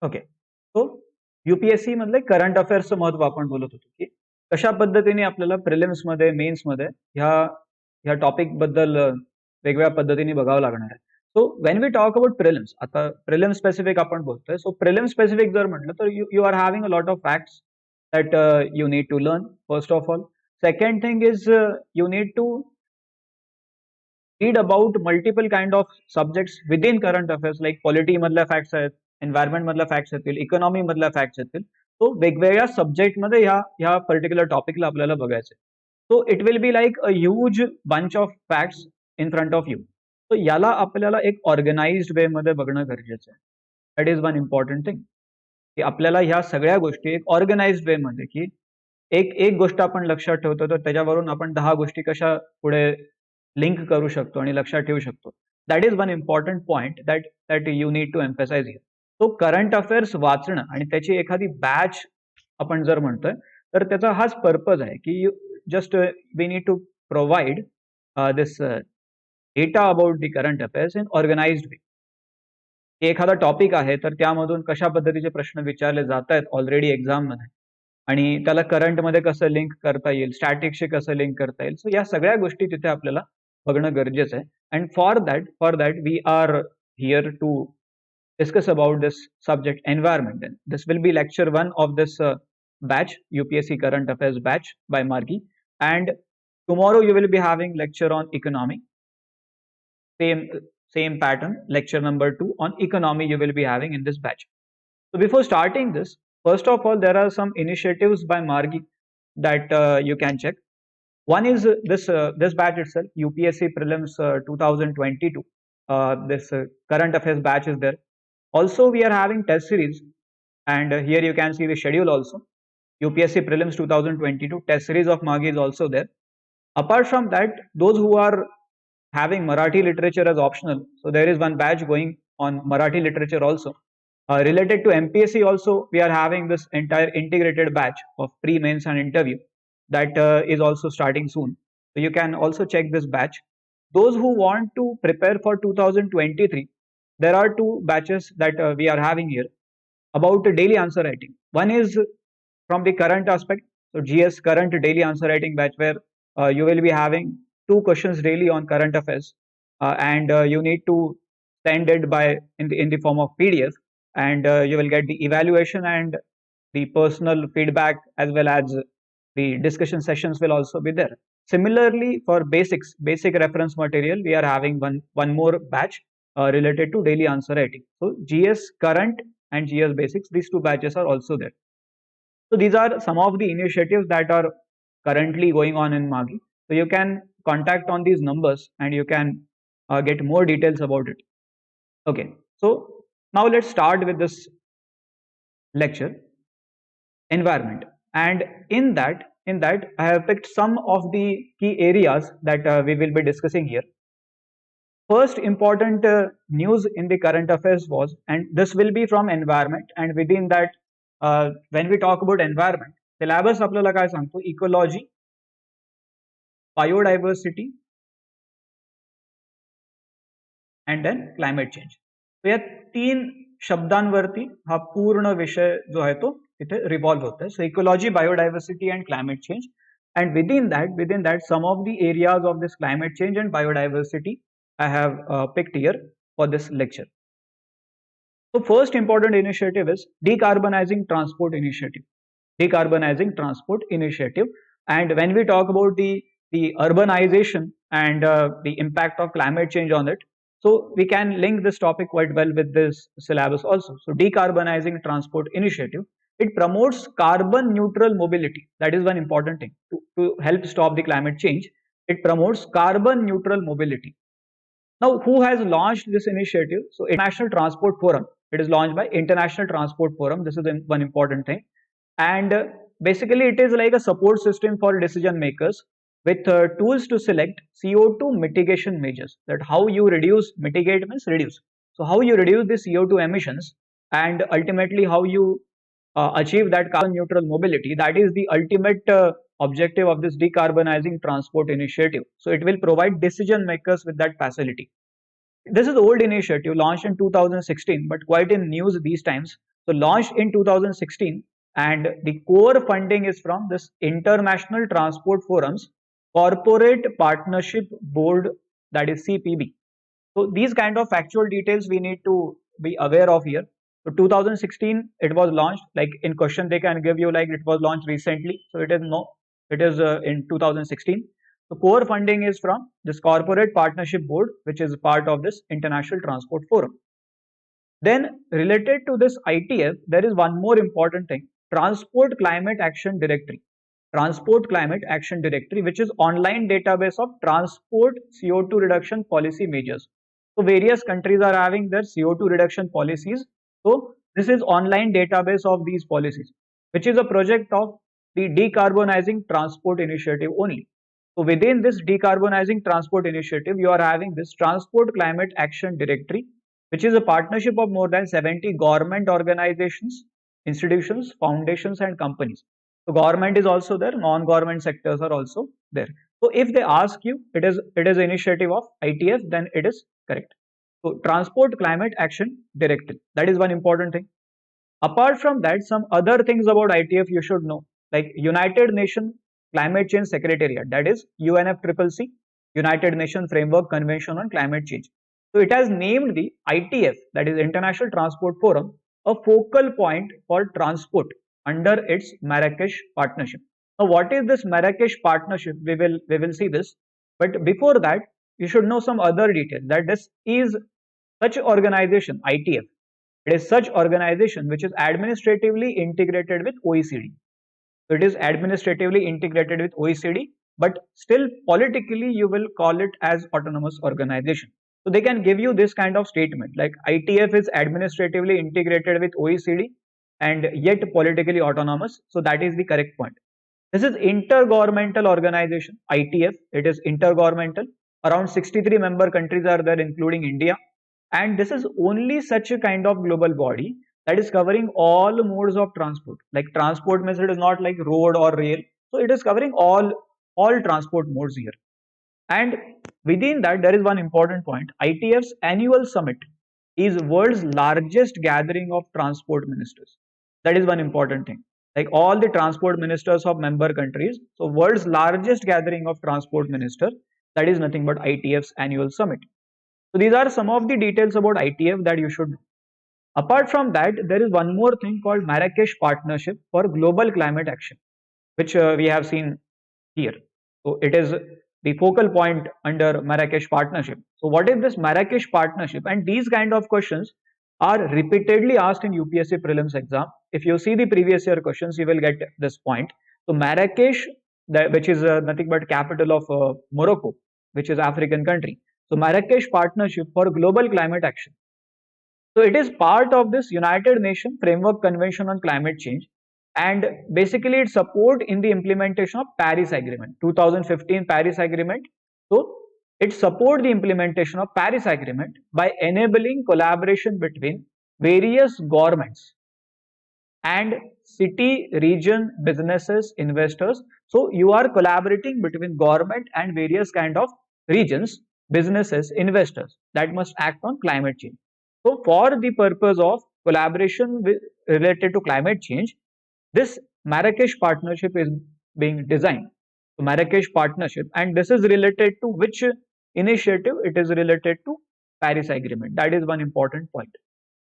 Okay, तो UPSC मधले current अफेअर्सचं महत्व आपण बोलत होतो की कशा पद्धतीने आपल्याला प्रिलिम्स मध्ये मेन्स मध्ये ह्या ह्या टॉपिक बद्दल वेगवेगळ्या पद्धतीने बघावं लागणार आहे. So when we talk about prelims, आता प्रिलिम स्पेसिफिक आपण बोलतोय. सो प्रिलिम स्पेसिफिक जर म्हटलं तर you are having a lot of facts that you need to learn first of all. Second thing is you need to read about multiple kind of subjects within current affairs, like polity मधल्या facts आहेत, environment मधल्या facts येतील, economy मधल्या facts येतील. तो वेगवेगळ्या subject मध्ये ह्या पर्टिक्युलर टॉपिकला आपल्याला बघायचं. So it will be like a huge bunch of facts in front of you. So याला आपल्याला एक ऑर्गनाइज्ड वे मध्ये बघणं गरजेचं आहे. That is one important thing की आपल्याला ह्या सगळ्या गोष्टी एक ऑर्गनाइज्ड वे मध्ये, की एक एक गोष्ट आपण लक्षात ठेवतो तर त्याच्यावरून आपण 10 गोष्टी कशा पुढे लिंक करू शकतो आणि लक्षात ठेवू शकतो. That is one important point that you need to emphasise here. तो करंट अफेअर्स वाचणं आणि त्याची एखादी बॅच आपण जर म्हणतोय तर त्याचा हाच पर्पज आहे की just we need to provide this data about the current affairs in organised way. एखादा टॉपिक आहे तर त्यामधून कशा पद्धतीचे प्रश्न विचारले जात आहेत ऑलरेडी एक्झाम मध्ये आणि त्याला करंट मध्ये कसं लिंक करता येईल, स्टॅटिकशी कसं लिंक करता येईल. सो या सगळ्या गोष्टी तिथे आपल्याला बघणं गरजेचं आहे. And for that we are here to discuss about this subject, environment. Then this will be lecture 1 of this batch, UPSC current affairs batch by Margee, and tomorrow you will be having lecture on economy. Same pattern, lecture number 2 on economy you will be having in this batch. So before starting this, first of all, there are some initiatives by Margee that you can check. One is this batch itself, UPSC Prelims 2022. This current affairs batch is there. Also, we are having test series, and here you can see the schedule also. UPSC Prelims 2022 test series of Margee is also there. Apart from that, those who are having Marathi literature as optional, so there is one batch going on Marathi literature also. Related to MPSC also, we are having this entire integrated batch of pre-mains and interview that is also starting soon. So you can also check this batch. Those who want to prepare for 2023, there are two batches that we are having here about daily answer writing. One is from the current aspect, so GS current daily answer writing batch, where you will be having 2 questions daily on current affairs, and you need to send it by in the form of PDF, and you will get the evaluation and the personal feedback, as well as the discussion sessions will also be there. Similarly, for basic reference material, we are having one more batch related to daily answer writing. So GS current and GS basics, these 2 batches are also there. So these are some of the initiatives that are currently going on in Margee. So you can contact on these numbers and you can get more details about it. Okay, so now let's start with this lecture, environment. And in that I have picked some of the key areas that we will be discussing here. First important news in the current affairs was, and this will be from environment, and within that when we talk about environment, syllabus आपल्याला काय सांगतो, ecology, biodiversity and then climate change. So या 3 शब्दांवरती हा पूर्ण विषय जो आहे तो इथे रिव्हॉल्व होतोय. So ecology, biodiversity and climate change, and within that some of the areas of this climate change and biodiversity I have picked here for this lecture. So first important initiative is decarbonizing transport initiative. Decarbonizing transport initiative. And when we talk about the urbanization and the impact of climate change on it, so we can link this topic quite well with this syllabus also. So decarbonizing transport initiative, it promotes carbon neutral mobility. That is one important thing to help stop the climate change. It promotes carbon neutral mobility. Now, who has launched this initiative? So International Transport Forum. It is launched by International Transport Forum. This is one important thing. And basically it is like a support system for decision makers with tools to select CO2 mitigation measures. That how you mitigate means reduce. So how you reduce the CO2 emissions, and ultimately how you achieve that carbon neutral mobility. That is the ultimate objective of this decarbonizing transport initiative. So it will provide decision makers with that facility. This is the old initiative launched in 2016, but quite in news these times. So launched in 2016, and the core funding is from this International Transport Forum's Corporate Partnership Board, that is CPB. So these kind of factual details we need to be aware of here. So 2016 it was launched. Like in question they can give you like it was launched recently. So it is no, it is in 2016. So core funding is from this Corporate Partnership Board, which is part of this International Transport Forum. Then related to this ITF, there is one more important thing: Transport Climate Action Directory. Transport Climate Action Directory, which is online database of transport CO2 reduction policy measures. So various countries are having their CO2 reduction policies. So this is online database of these policies, which is a project of the Decarbonizing Transport Initiative only. So within this Decarbonizing Transport Initiative, you are having this Transport Climate Action Directory, which is a partnership of more than 70 government organizations, institutions, foundations, and companies. So government is also there, non-government sectors are also there. So if they ask you, it is initiative of ITF, then it is correct. So Transport Climate Action Directive, that is one important thing. Apart from that, some other things about ITF you should know, like United Nations Climate Change Secretariat, that is UNFCCC, United Nations Framework Convention on Climate Change. So it has named the ITF, that is International Transport Forum, a focal point for transport under its Marrakesh partnership. Now, what is this Marrakesh partnership? We will see this, but before that, you should know some other details. That this is such organization, ITF. It is such organization which is administratively integrated with OECD. So it is administratively integrated with OECD, but still politically you will call it as autonomous organization. So they can give you this kind of statement like ITF is administratively integrated with OECD and yet politically autonomous. So that is the correct point. This is intergovernmental organization, ITF. It is intergovernmental. Around 63 member countries are there, including India. And this is only such a kind of global body that is covering all modes of transport. Like transport means it is not like road or rail. So it is covering all transport modes here. And within that, there is one important point. ITF's annual summit is world's largest gathering of transport ministers. That is one important thing. Like all the transport ministers of member countries. So world's largest gathering of transport ministers, that is nothing but ITF's annual summit. So these are some of the details about ITF that you should know. Apart from that, there is one more thing called Marrakesh Partnership for Global Climate Action, which we have seen here. So it is the focal point under Marrakesh Partnership. So what is this Marrakesh Partnership? And these kind of questions are repeatedly asked in UPSC prelims exam. If you see the previous year questions, you will get this point. So Marrakesh, which is nothing but capital of Morocco, which is African country. So Marrakesh Partnership for Global Climate Action. So it is part of this United Nations Framework Convention on Climate Change, and basically it support in the implementation of Paris Agreement, 2015 Paris Agreement. So it support the implementation of Paris Agreement by enabling collaboration between various governments and city, region, businesses, investors. So you are collaborating between government and various kind of regions, businesses, investors that must act on climate change. So for the purpose of collaboration related to climate change, this Marrakesh partnership is being designed. So Marrakesh partnership, and this is related to which initiative? It is related to Paris Agreement. That is one important point.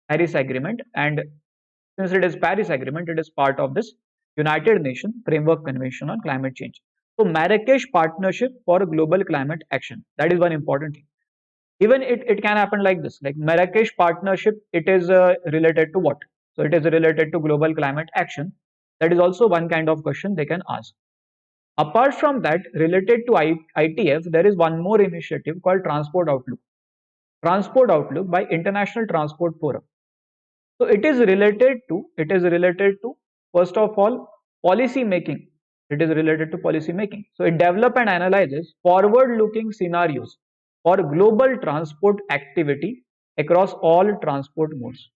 Paris Agreement, and since it is Paris Agreement, it is part of this United Nations Framework Convention on Climate Change. So Marrakesh Partnership for Global Climate Action. That is one important thing. Even it can happen like this, like Marrakesh Partnership, it is related to what? So it is related to global climate action. That is also one kind of question they can ask. Apart from that, related to ITF, there is one more initiative called Transport Outlook. Transport Outlook by International Transport Forum. So it is related to first of all policy making. It is related to policy making. So it develops and analyzes forward-looking scenarios for global transport activity across all transport modes.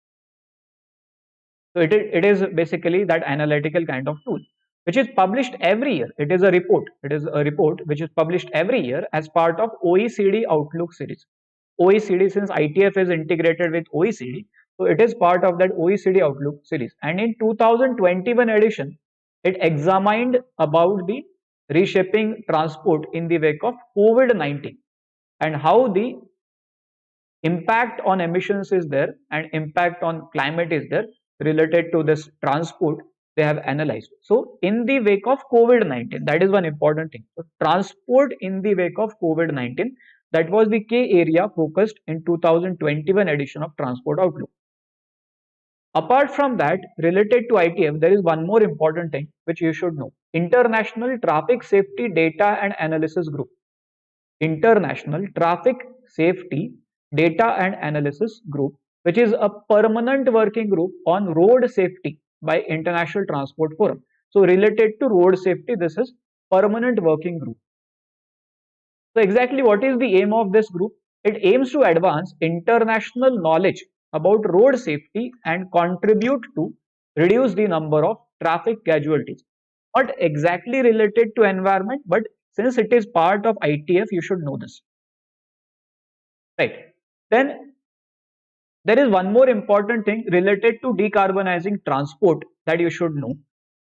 So it is basically that analytical kind of tool, which is published every year. It is a report. It is a report which is published every year as part of OECD Outlook series. OECD, since ITF is integrated with OECD, So it is part of that OECD Outlook series. And in 2021 edition, it examined about the reshaping transport in the wake of COVID-19 and how the impact on emissions is there and impact on climate is there related to this transport they have analyzed. So in the wake of COVID-19, that is one important thing. So transport in the wake of COVID-19, that was the key area focused in 2021 edition of Transport Outlook. Apart from that, related to ITF, there is one more important thing which you should know. International Traffic Safety Data and Analysis Group. International Traffic Safety Data and Analysis Group, which is a permanent working group on road safety by International Transport Forum. So related to road safety, this is permanent working group. So exactly what is the aim of this group? It aims to advance international knowledge about road safety and contribute to reduce the number of traffic casualties. Not exactly related to environment, but since it is part of ITF, you should know this. Right. Then there is one more important thing related to decarbonizing transport that you should know.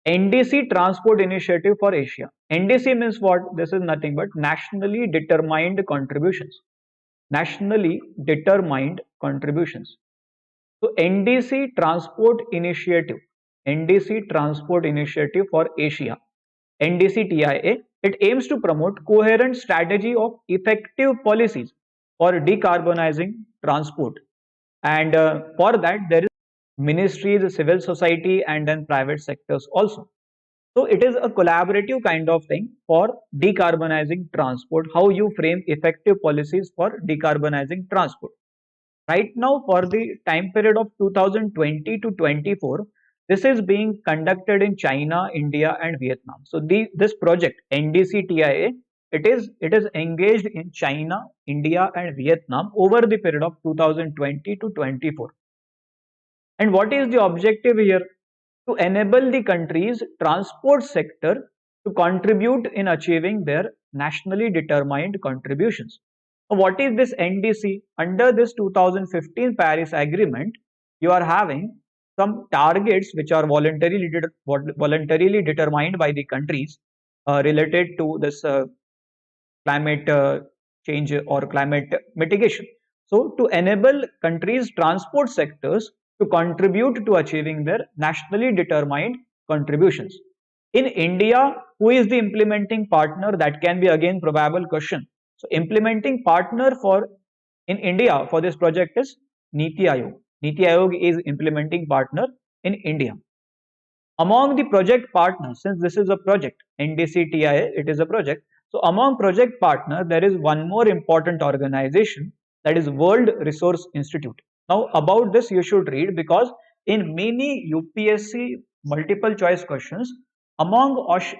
NDC Transport Initiative for Asia. NDC means what? This is nothing but nationally determined contributions. Nationally determined contributions. So NDC Transport Initiative. NDC Transport Initiative for Asia. NDC-TIA. It aims to promote coherent strategy of effective policies for decarbonizing transport. And for that, there is ministries, civil society, and then private sectors also. So it is a collaborative kind of thing for decarbonizing transport, how you frame effective policies for decarbonizing transport. Right now, for the time period of 2020 to 24, this is being conducted in China, India, and Vietnam. So this project NDC-TIA, it is engaged in China, India, and Vietnam over the period of 2020 to 24. And what is the objective here? To enable the country's transport sector to contribute in achieving their nationally determined contributions. What is this NDC? Under this 2015 Paris Agreement, you are having some targets which are voluntarily determined by the countries related to this climate change or climate mitigation. So to enable countries' transport sectors to contribute to achieving their nationally determined contributions. In India, who is the implementing partner? That can be again probable question. So implementing partner for in India for this project is Niti Aayog. Niti Aayog is implementing partner in India. Among the project partners, since this is a project, NDC-TIA, it is a project. So among project partner, there is one more important organization, that is World Resource Institute. Now about this you should read, because in many UPSC multiple choice questions, among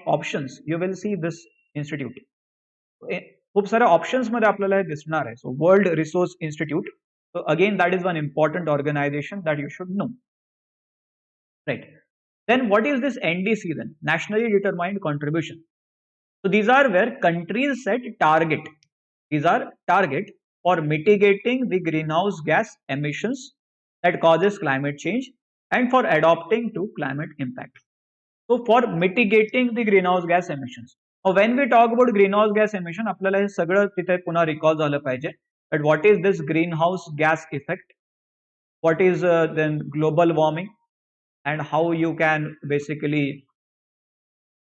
options you will see this institute. खूप साऱ्या options मध्ये आपल्याला हे दिसणार आहे. So World Resource Institute. So again, that is one important organization that you should know. Right. Then what is this NDC then? Nationally Determined Contribution. So these are where countries set target. These are target for mitigating the greenhouse gas emissions that causes climate change and for adapting to climate impact. So for mitigating the greenhouse gas emissions. Now when we talk about greenhouse gas emission, आपल्याला हे सगळं तिथे पुन्हा recall झालं पाहिजे. But what is this greenhouse gas effect? What is then global warming? And how you can basically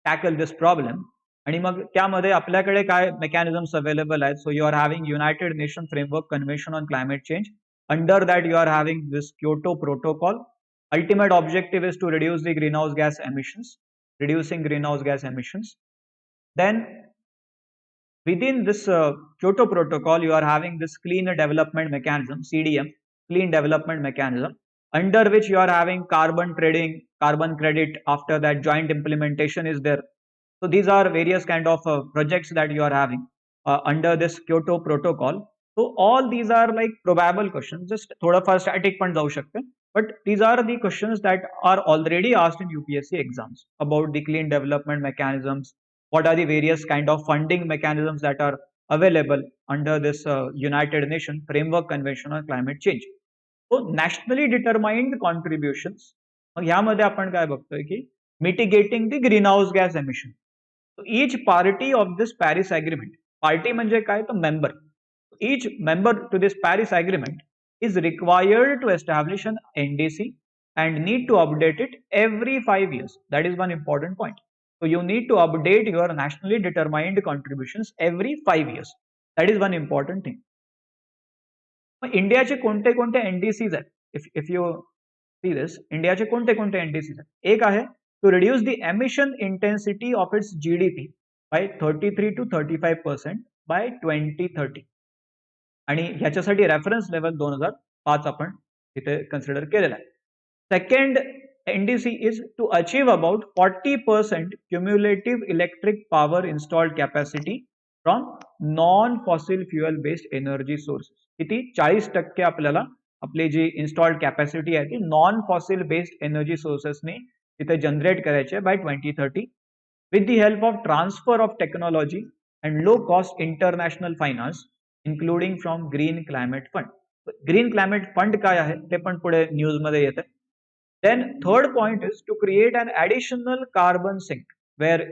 tackle this problem. आणि मग त्यामध्ये आपल्याकडे काय mechanisms available आहेत. So you are having United Nations Framework Convention on Climate Change. Under that you are having this Kyoto Protocol. Ultimate objective is to reduce the greenhouse gas emissions, reducing greenhouse gas emissions. Then within this Kyoto Protocol, you are having this Clean Development Mechanism, CDM, Clean Development Mechanism, under which you are having carbon trading, carbon credit. After that, joint implementation is there. So these are various kind of projects that you are having under this Kyoto Protocol. So all these are like probable questions. Just thoda far static पण जाऊ शकते. But these are the questions that are already asked in UPSC exams about the clean development mechanisms. What are the various kind of funding mechanisms that are available under this United Nations Framework Convention on Climate Change. तो nationally determined कॉन्ट्रीब्युशन्स, मग ह्यामध्ये आपण काय बघतोय की mitigating the green house gas emission. each party of this Paris agreement, party म्हणजे काय तर member, each member to this Paris agreement is required to establish an NDC and need to update it every 5 years. That is one important point. So you need to update your nationally determined contributions every 5 years. That is one important thing. मग इंडियाचे कोणते कोणते NDCs आहेत? If you see this, इंडियाचे कोणते कोणते NDCs आहेत? एक आहे to reduce the emission intensity of its GDP by 33 to 35% by 2030. आणि ह्याच्यासाठी रेफरन्स लेवल 2005 आपण इथे कन्सिडर केलेला आहे. Second NDC is to achieve about 40% cumulative electric power installed capacity from non-fossil fuel based energy sources. किती 40% आपल्याला आपली जी installed capacity आहे ती नॉन फॉसिल बेस्ड एनर्जी सोर्सेसने तिथे जनरेट करायचे by 2030 with the help of transfer of technology and low cost international finance including from green climate fund. Green climate fund काय आहे ते पण पुढे न्यूज मध्ये येते. Then third point is to create an additional carbon sink where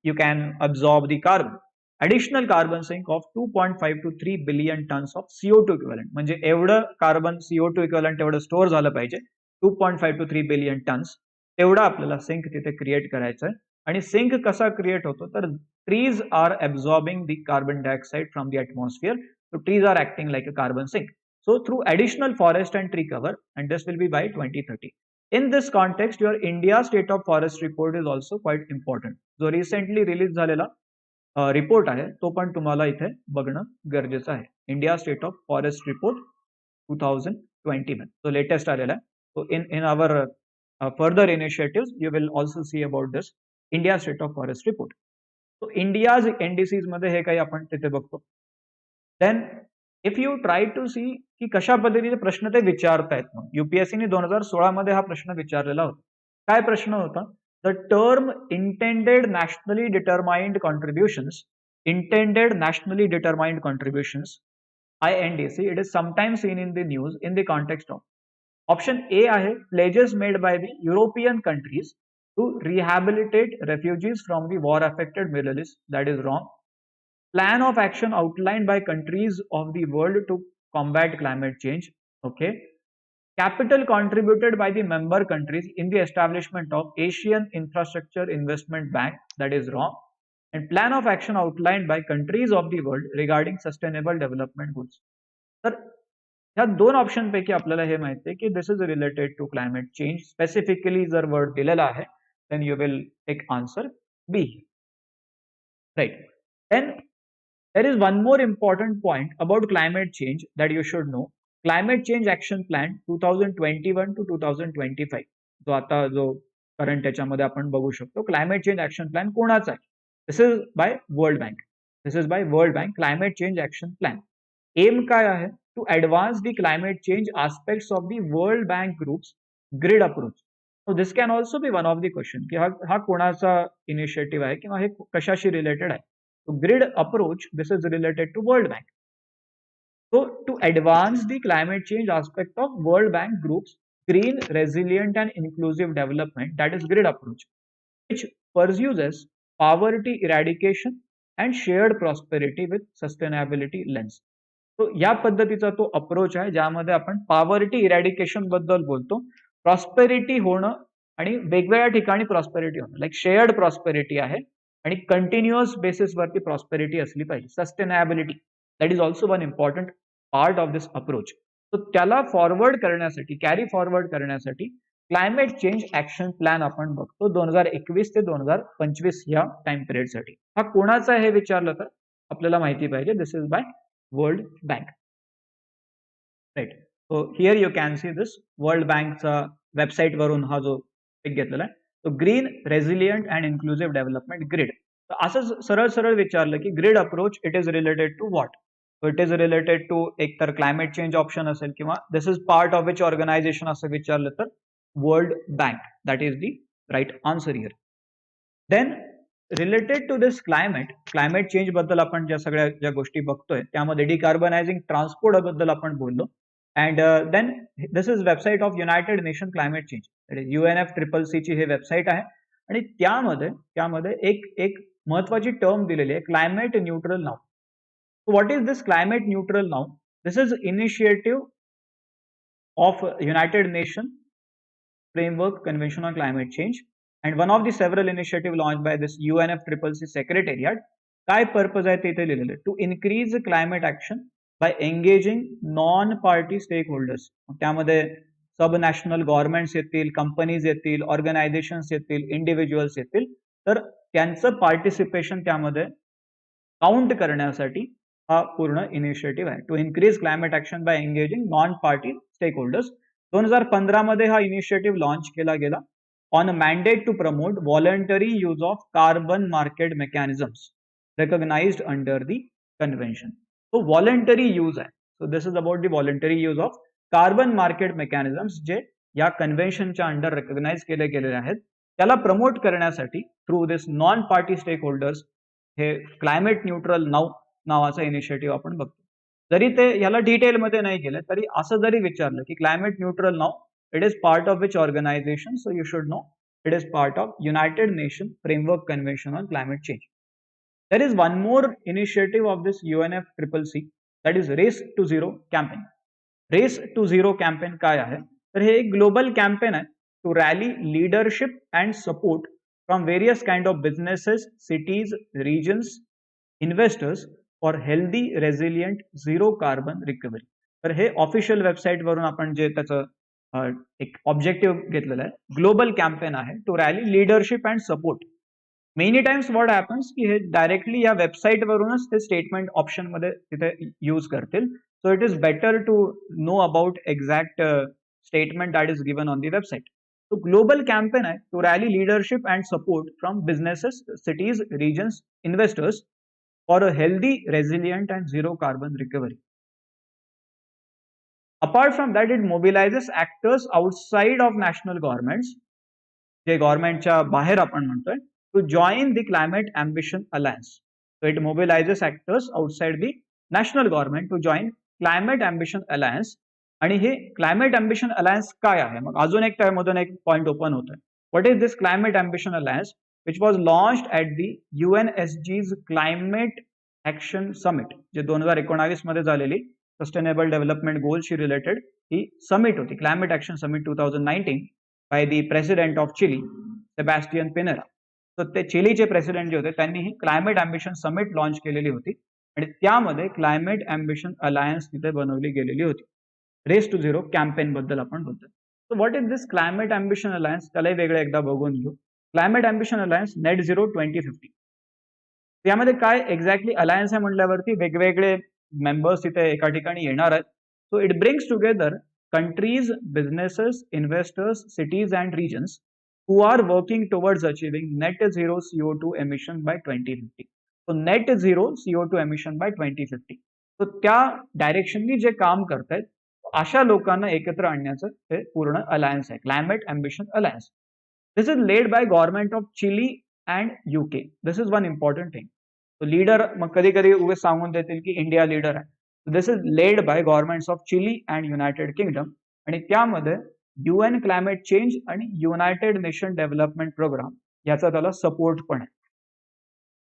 you can absorb the carbon. Additional carbon sink of 2.5 to 3 billion tons of CO2 equivalent. म्हणजे एवढं carbon CO2 equivalent एवढं स्टोअर झालं पाहिजे 2.5 to 3 billion tons. तेवढा आपल्याला sink तिथे create करायचं आहे. आणि सिंक कसा क्रिएट होतो तर trees are absorbing the carbon dioxide from the atmosphere. So trees are acting like a carbon sink. So through additional forest and tree cover, and this will be by 2030. In this context, your India State of Forest report is also quite important. जो recently release झालेला report आहे तो पण तुम्हाला इथे बघणं गरजेचं आहे. India state of forest report 2021 तो लेटेस्ट आलेला आहे. So in our further initiatives, you will also see about this India State of Forest report. So India's NDCs मध्ये हे काही आपण तिथे बघतो. Then if you try to see की कशा पद्धतीचे प्रश्न ते विचारतायत, मग UPSC ने 2016 मध्ये हा प्रश्न विचारलेला होता. काय प्रश्न होता? The term intended nationally determined contributions, INDC, it is sometimes seen in the news in the context of. Option A आहे pledges made by the European countries to rehabilitate refugees from the war affected Middle East. That is wrong. Plan of action outlined by countries of the world to combat climate change. Okay. Capital contributed by the member countries in the establishment of Asian Infrastructure Investment Bank. That is wrong. And plan of action outlined by countries of the world regarding sustainable development goals. तर ह्या दोन option पैकी आपल्याला हे माहिती आहे की this is related to climate change. Specifically जर word दिलेला आहे then you will take answer B. Right. Then there is one more important point about climate change that you should know. Climate Change Action Plan 2021 to 2025 जो आता जो current त्याच्यामध्ये आपण बघू शकतो. क्लायमेट चेंज ऍक्शन प्लॅन कोणाचा आहे? This is by World Bank. This is by World Bank climate change action plan. Aim काय आहे? To advance the climate change aspects of the World Bank groups grid approach. So this can also be one of the question की हा कोणाचा initiative आहे किंवा हे कशाशी related आहे. So grid approach, this is related to World Bank. So to advance the climate change aspect of World Bank Group's green, resilient and inclusive development, that is grid approach, which pursues poverty eradication and shared prosperity with sustainability lens. So या पद्धतीचा तो approach आहे ज्यामध्ये आपण poverty eradication बद्दल बोलतो, prosperity होणं आणि वेगवेगळ्या ठिकाणी प्रॉस्पेरिटी होणं, लाईक शेअर्ड प्रॉस्पेरिटी आहे आणि कंटिन्युअस बेसिस वरती प्रॉस्पेरिटी असली पाहिजे. Sustainability that is also one important part of this approach. So त्याला फॉरवर्ड करण्यासाठी, कॅरी फॉरवर्ड करण्यासाठी क्लायमेट चेंज ऍक्शन प्लॅन आपण बघतो 2021 ते 2025 या टाइम पिरियडसाठी. हा कोणाचा हे विचारलं तर आपल्याला माहिती पाहिजे. This is by World Bank. Right. So here you can see this World बँकचा वेबसाईट वरून हा जो पिक घेतलेला आहे. तो green, resilient and inclusive development grid. असं सरळ सरळ विचारलं की grid approach it is related to what? It is related to एक तर क्लायमेट चेंज ऑप्शन असेल किंवा this is part of which organisation असं विचारलं तर World Bank. That is the right answer here. Then related to this climate change बद्दल आपण ज्या सगळ्या ज्या गोष्टी बघतोय त्यामध्ये डिकार्बनायझिंग ट्रान्सपोर्ट बद्दल आपण बोललो. And then this is website of United Nation Climate Change, that is UNFCCC ची हे वेबसाईट आहे आणि त्यामध्ये एक महत्वाची टर्म दिलेली आहे, climate neutral now. So what is this climate neutral now? This is initiative of United Nations Framework Convention on Climate Change and one of the several initiatives launched by this UNFCCC Secretariat. काय purpose आहे ते इथे लिहिलेलं आहे, to increase climate action by engaging non party stakeholders. त्यामध्ये sub national governments येतील, companies येतील, organisations येतील, इंडिव्हिज्युअल्स येतील, तर त्यांचं पार्टिसिपेशन त्यामध्ये काउंट करण्यासाठी हा पूर्ण इनिशिएटिव्ह आहे, to increase climate action by engaging non party stakeholders. 2015 मध्ये हा इनिशिएटिव्ह लॉन्च केला गेला on a mandate to promote voluntary use of carbon market mechanisms recognized under the convention. So voluntary use आहे. So this is about the voluntary use of carbon market mechanisms जे या कन्व्हेन्शनच्या under recognise केले गेलेले आहेत, त्याला promote करण्यासाठी through this non party stakeholders हे climate neutral नावाचा initiative आपण बघतो. जरी ते याला डिटेलमध्ये नाही गेलं तरी असं जरी विचारलं की क्लायमेट न्यूट्रल नाव it is part of which organisation, so you should know it is part of United nation framework convention on climate change. There is one more initiative of this UNFCCC, that is Race to Zero campaign. Race to Zero campaign काय आहे, तर हे एक global campaign आहे to rally leadership and support from various kind of businesses, cities, regions, investors for healthy resilient zero carbon recovery. तर हे official website वरून आपण जे त्याचं एक ऑब्जेक्टिव्ह घेतलेलं आहे, ग्लोबल कॅम्पेन आहे to rally leadership and support. Many times what happens की हे डायरेक्टली या वेबसाईट वरूनच ते स्टेटमेंट ऑप्शन मध्ये तिथे यूज करतील. So it is better to know about exact statement that is given on the website. तो ग्लोबल कॅम्पेन आहे to rally leadership and support from businesses, cities, regions, investors for a healthy, resilient and zero carbon recovery. Apart from that it mobilises actors outside of national governments, जे गव्हर्नमेंटच्या बाहेर आपण म्हणतोय, to join the Climate Ambition Alliance. So it mobilizes actors outside the national government to join Climate Ambition Alliance. आणि हे Climate Ambition Alliance काय आहे, मग अजून एक त्यामधून एक पॉइंट ओपन होतोय. What is this Climate Ambition Alliance, which was launched at the UNSG's Climate Action Summit, जे 2019 मध्ये झालेली सस्टेनेबल डेव्हलपमेंट गोलशी रिलेटेड ही समिट होती, climate action summit 2019 by the president of Chile Sebastian Pinera. तर ते चिलीचे प्रेसिडेंट जे होते त्यांनी ही क्लायमेट अम्बिशन समिट लॉन्च केलेली होती आणि त्यामध्ये क्लायमेट अम्बिशन अलायन्स तिथे बनवली गेलेली होती. रेस टू झिरो कॅम्पेन बद्दल आपण बोलतो. So what is this climate ambition alliance, त्यालाही वेगळं एकदा बघून घेऊ. Climate ambition alliance net zero 2050. यामध्ये काय एक्झॅक्टली अलायन्स आहे म्हटल्यावरती वेगवेगळे मेंबर्स तिथे एका ठिकाणी येणार आहेत. So it brings together countries, businesses, investors, cities and regions who are working towards achieving net zero CO2 emission by 2050. So net zero CO2 emission by 2050. So त्या डायरेक्शनली जे काम करतायत अशा लोकांना एकत्र आणण्याचं हे पूर्ण अलायन्स आहे, climate ambition alliance. This is led by government of Chile and UK. This is one important thing. Leader मग कधी कधी उगे सांगून देतील की इंडिया लीडर आहे. This is led by governments of Chile and United Kingdom आणि त्यामध्ये UN क्लायमेट चेंज आणि युनायटेड नेशन डेव्हलपमेंट प्रोग्राम याचा त्याला सपोर्ट पण आहे.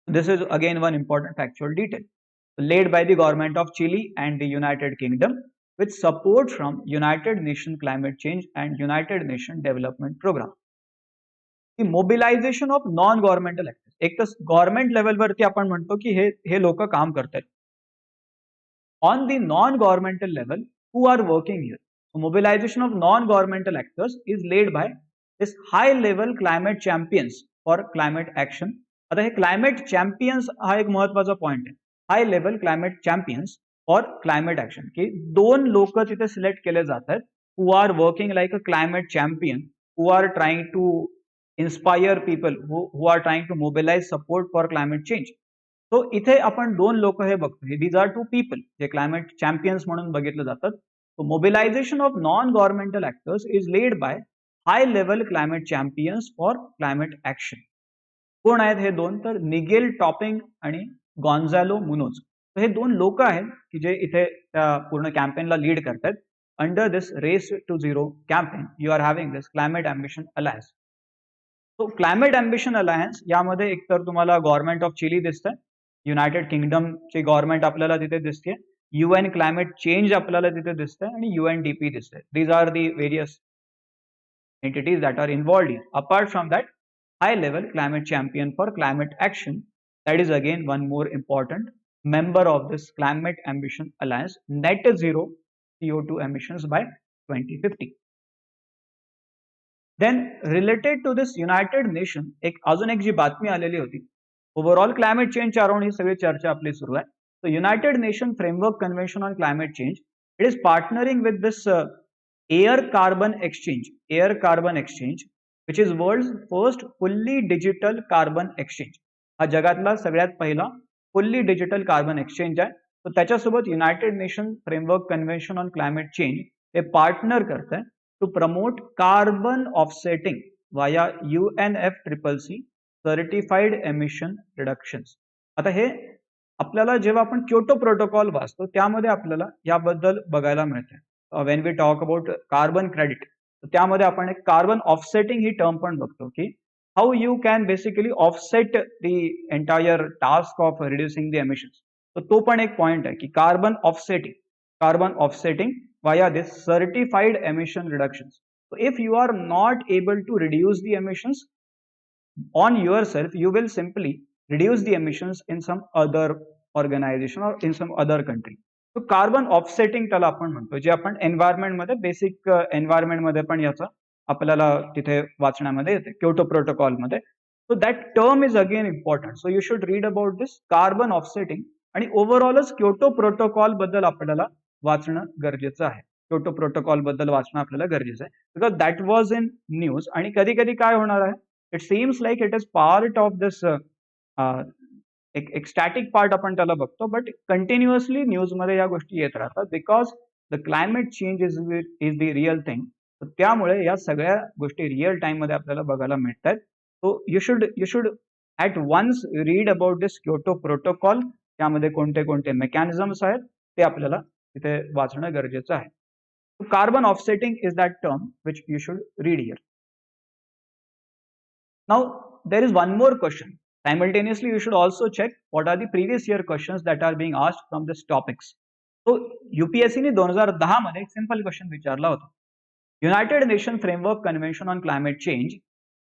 This is again one important factual detail. Led by the government of Chile and the United Kingdom with support from United Nation climate change and United Nation development programme. ती mobilisation of non governmental actors. एक तर government लेवलवरती आपण म्हणतो की हे लोक काम करतात. On the non-governmental level, who are working here? So mobilization of non-governmental actors is led by this high-level climate champions for climate action. आता हे climate champions हा एक महत्वाचा पॉइंट आहे. हाय level climate champions for climate action, की दोन लोक तिथे select केले जात आहेत who are working like a climate champion, who are trying to inspire people, who are trying to mobilize support for climate change. तो इथे आपण दोन लोक हे बघतो, दीज आर टू पीपल जे क्लायमेट चॅम्पियन्स म्हणून बघितले जातात. So mobilisation of non governmental actors is led by high level climate champions for climate action. कोण आहेत हे दोन, तर निगेल टॉपिंग आणि गॉन्झालो मुनोज. हे दोन लोक आहेत की जे इथे पूर्ण कॅम्पेनला लीड करतात. under this Race to Zero campaign, you are having this Climate Ambition Alliance. So Climate Ambition Alliance यामध्ये एकतर तुम्हाला गव्हर्नमेंट ऑफ चिली दिसतंय, युनायटेड किंगडम ची गव्हर्नमेंट आपल्याला तिथे दिसते, UN क्लायमेट चेंज आपल्याला तिथे दिसतंय आणि UNDP दिसतंय. These are the various entities that are involved here. Apart from that, high level climate champion for climate action, that is again one more important member of this Climate Ambition Alliance, net zero CO2 emissions by 2050. Then related to this United Nation, अजून एक जी बातमी आलेली होती, overall climate चेंजच्या around ही सगळी चर्चा आपली सुरू आहे. So United Nation Framework Convention on Climate Change, it is partnering with this Air Carbon Exchange, which is world's first fully digital carbon exchange. हा जगातला सगळ्यात पहिला fully digital carbon exchange आहे. तर त्याच्यासोबत United nation framework convention on climate change हे partner करत आहे to promote carbon offsetting via UNFCCC certified emission reductions. आता हे आपल्याला जेव्हा आपण क्योटो प्रोटोकॉल वाचतो त्यामध्ये आपल्याला याबद्दल बघायला मिळते. When we talk about carbon credit, त्यामध्ये आपण एक कार्बन ऑफसेटिंग ही टर्म पण बघतो की how you can basically offset the entire task of reducing the emissions. तर तो पण एक पॉइंट आहे की carbon offsetting via this certified emission reductions. So if you are not able to reduce the emissions on yourself, you will simply reduce the emissions in some other organization or in some other country. So carbon offsetting त्याला आपण म्हणतो, जे आपण environment मध्ये basic environment मध्ये पण याचा आपल्याला तिथे वाचण्यामध्ये येते क्योटो प्रोटोकॉल मध्ये. So that term is again important. So you should read about this carbon offsetting आणि ओव्हरऑलच क्योटो प्रोटोकॉल बद्दल आपल्याला वाचणं गरजेचं आहे. क्योटो प्रोटोकॉल बद्दल वाचणं आपल्याला गरजेचं आहे because that was in news. आणि कधी कधी काय होणार आहे, it seems like it is part of this एक स्टॅटिक पार्ट आपण त्याला बघतो, बट कंटिन्युअसली न्यूजमध्ये या गोष्टी येत राहतात because the climate change is the real thing. त्यामुळे या सगळ्या गोष्टी रिअल टाइम मध्ये आपल्याला बघायला मिळतात. So you should at once read about this Kyoto protocol, त्यामध्ये कोणते कोणते मेकॅनिझम्स आहेत ते आपल्याला तिथे वाचणं गरजेचं आहे. Carbon offsetting is that term which you should read here. Now there is one more question. Simultaneously, you should also check what are the previous year questions that are being asked from this topics. So UPSC ने 2010 मध्ये एक simple question विचारला होता. United nation framework convention on climate change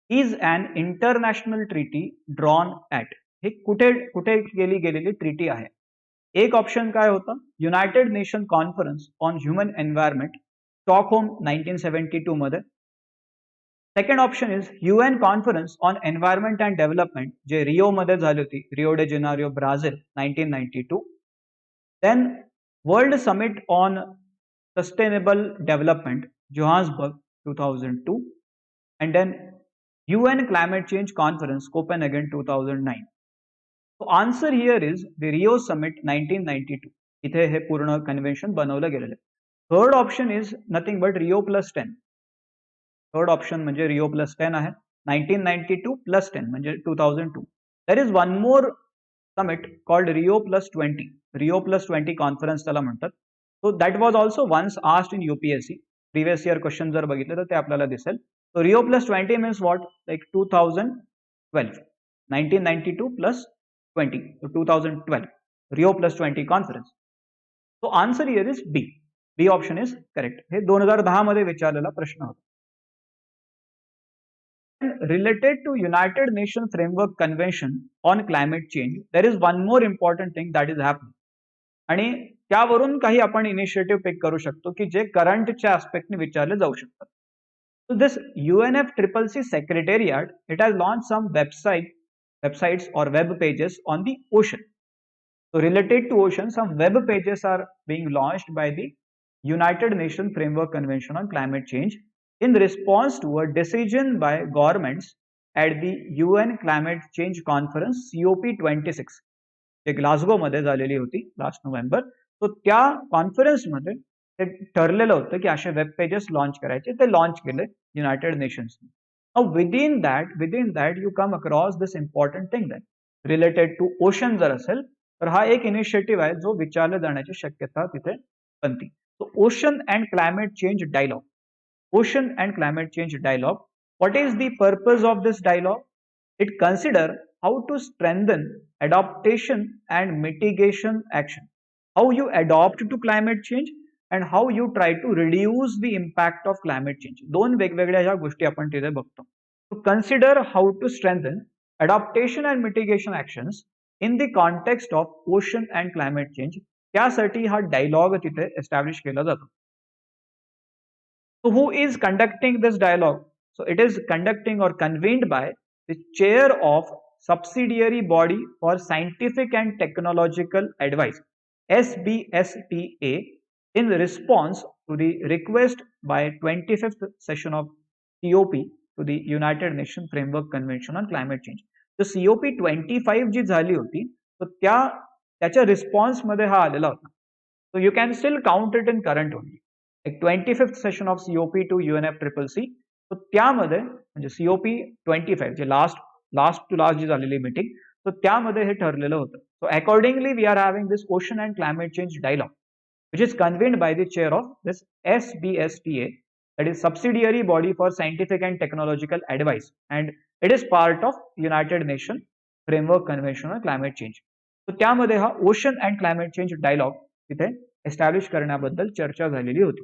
is an international treaty drawn at. हे कुठे कुठे गेलेली treaty आहे. एक ऑप्शन काय होता, united nation conference on human environment Stockholm 1972 मध्ये. Second option is UN conference on environment and development, जे रिओ मध्ये झाली होती, Rio de Janeiro Brazil 1992. Then world summit on sustainable development Johannesburg 2002. And then UN climate change conference Copenhagen 2009. So answer here is the Rio Summit 1992. इथे हे पूर्ण convention बनवलं गेलेलं आहे. Third option is nothing but Rio plus 10. Third option म्हणजे Rio plus 10 आहे. 1992 plus 10 म्हणजे 2002. There is one more summit called Rio plus 20. Rio plus 20 conference त्याला म्हणतात. So that was also once asked in UPSC. Previous year question जर बघितले तर ते आपल्याला दिसेल. So Rio plus 20 means what, like 2012. 1992 plus 20, so 2012 Rio plus 20 conference. So answer here is B. B option is correct. हे 2010 मध्ये विचारलेला प्रश्न होता. Related to United Nations Framework Convention on Climate Change, there is one more important thing that is happening. आणि त्यावरून काही आपण initiative pick करू शकतो की जे करंटच्या ऍस्पेक्टने विचारले जाऊ शकतात. So this UNFCCC Secretariat, it has launched some websites or web pages on the ocean. So related to ocean, some web pages are being launched by the United Nations Framework Convention on Climate Change in response to a decision by governments at the UN Climate Change Conference COP26 J Glasgow मध्ये झालेली होती last November. तो त्या conference मध्ये ते ठरलेलं होतं की असे वेब पेजेस लॉन्च करायचे. ते लॉन्च केले United नेशन्सने. Now within that you come across this important thing that related to ocean जर असेल तर हा एक इनिशिएटिव्ह आहे जो विचारले जाण्याची शक्यता तिथे बनते. Ocean and climate change dialogue. Ocean and climate change dialogue. What is the purpose of this dialogue? It consider how to strengthen adaptation and mitigation action. How you adopt to climate change and how you try to reduce the impact of climate change. दोन वेगवेगळ्या ह्या गोष्टी आपण तिथे बघतो. To consider how to strengthen adaptation and mitigation actions in the context of ocean and climate change. त्यासाठी हा dialogue तिथे एस्टॅब्लिश केला जातो. So who is conducting this dialogue? So it is conducting or convened by the chair of subsidiary body for scientific and technological advice, SBSTA, in response to the request by 25th session of COP to the United Nations Framework Convention on Climate Change. So COP 25 जी झाली होती तो त्याच्या response मध्ये हा आलेला होता. So you can still count it in current only. Like 25th session of COP to UNFCCC. So त्यामध्ये म्हणजे COP 25 जे लास्ट टू लास्ट जी झालेली मीटिंग, so त्यामध्ये हे ठरलेलं होतं. So accordingly we are having this ocean and climate change dialogue, which is convened by the chair of this SBSTA, that is subsidiary body for scientific and technological advice, and it is part of United Nations Framework Convention on Climate Change. So त्यामध्ये हा ocean and climate change dialogue तिथे establish करण्याबद्दल चर्चा झालेली होती.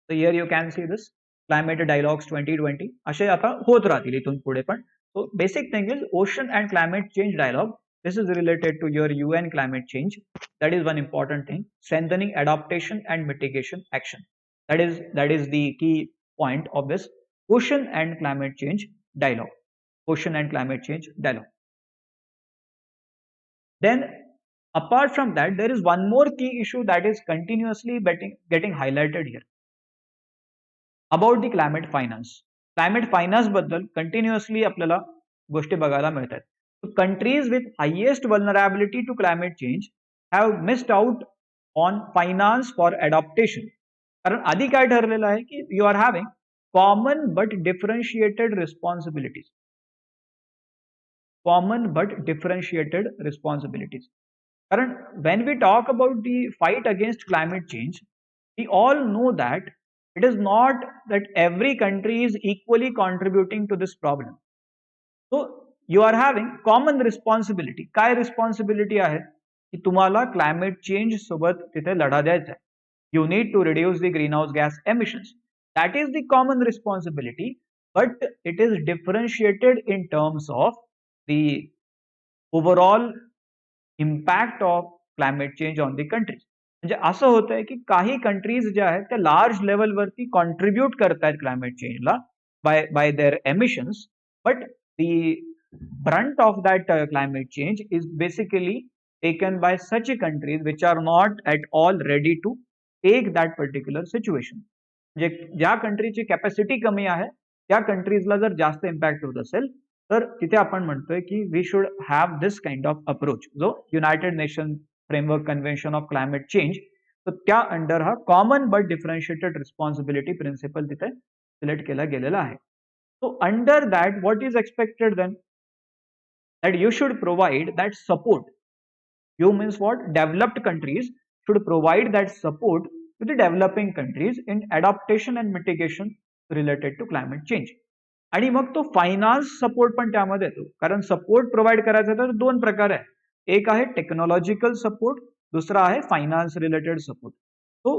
So here you can see this climate dialogues 2020 असे आता होत राहतील इथून पुढे पण. So basic thing is ocean and climate change dialogue. This is related to your UN climate change. That is one important thing. Strengthening adaptation and mitigation action. That is the key point of this ocean and climate change dialogue. Ocean and climate change dialogue. Then apart from that, there is one more key issue that is continuously getting highlighted here about the climate finance. Climate finance बद्दल continuously आपल्याला गोष्टी बघायला मिळतात. So countries with highest vulnerability to climate change have missed out on finance for adaptation. कारण आधी काय ठरलेलं आहे की you are having common but differentiated responsibilities. Common but differentiated responsibilities. Karan, when we talk about the fight against climate change, we all know that it is not that every country is equally contributing to this problem. So you are having common responsibility. काय responsibility आहे की तुम्हाला climate change सोबत तिथे लढा द्यायचा आहे. You need to reduce the greenhouse gas emissions. That is the common responsibility, but it is differentiated in terms of the overall impact of climate change on the countries. म्हणजे असं होतंय की काही कंट्रीज ज्या आहेत त्या लार्ज लेवलवरती contribute करतायत क्लायमेट चेंजला by their emissions, but the brunt of that climate change is basically taken by such countries which are not at all ready to take that particular situation. म्हणजे ज्या कंट्रीची capacity कमी आहे त्या कंट्रीजला जर जास्त इम्पॅक्ट होत असेल तर तिथे आपण म्हणतोय की we should have this kind of approach, जो united nation framework convention of climate change, तर त्या अंडर हा common but differentiated responsibility principle तिथे सिलेक्ट केला गेलेला आहे. So under that what is expected then, that you should provide that support. You means what? Developed countries should provide that support to the developing countries in adaptation and mitigation related to climate change. आणि मग तो finance support पण त्यामध्ये येतो, कारण support provide करायचा तर दोन प्रकार आहे. एक आहे टेक्नॉलॉजिकल सपोर्ट, दुसरा आहे finance related support. So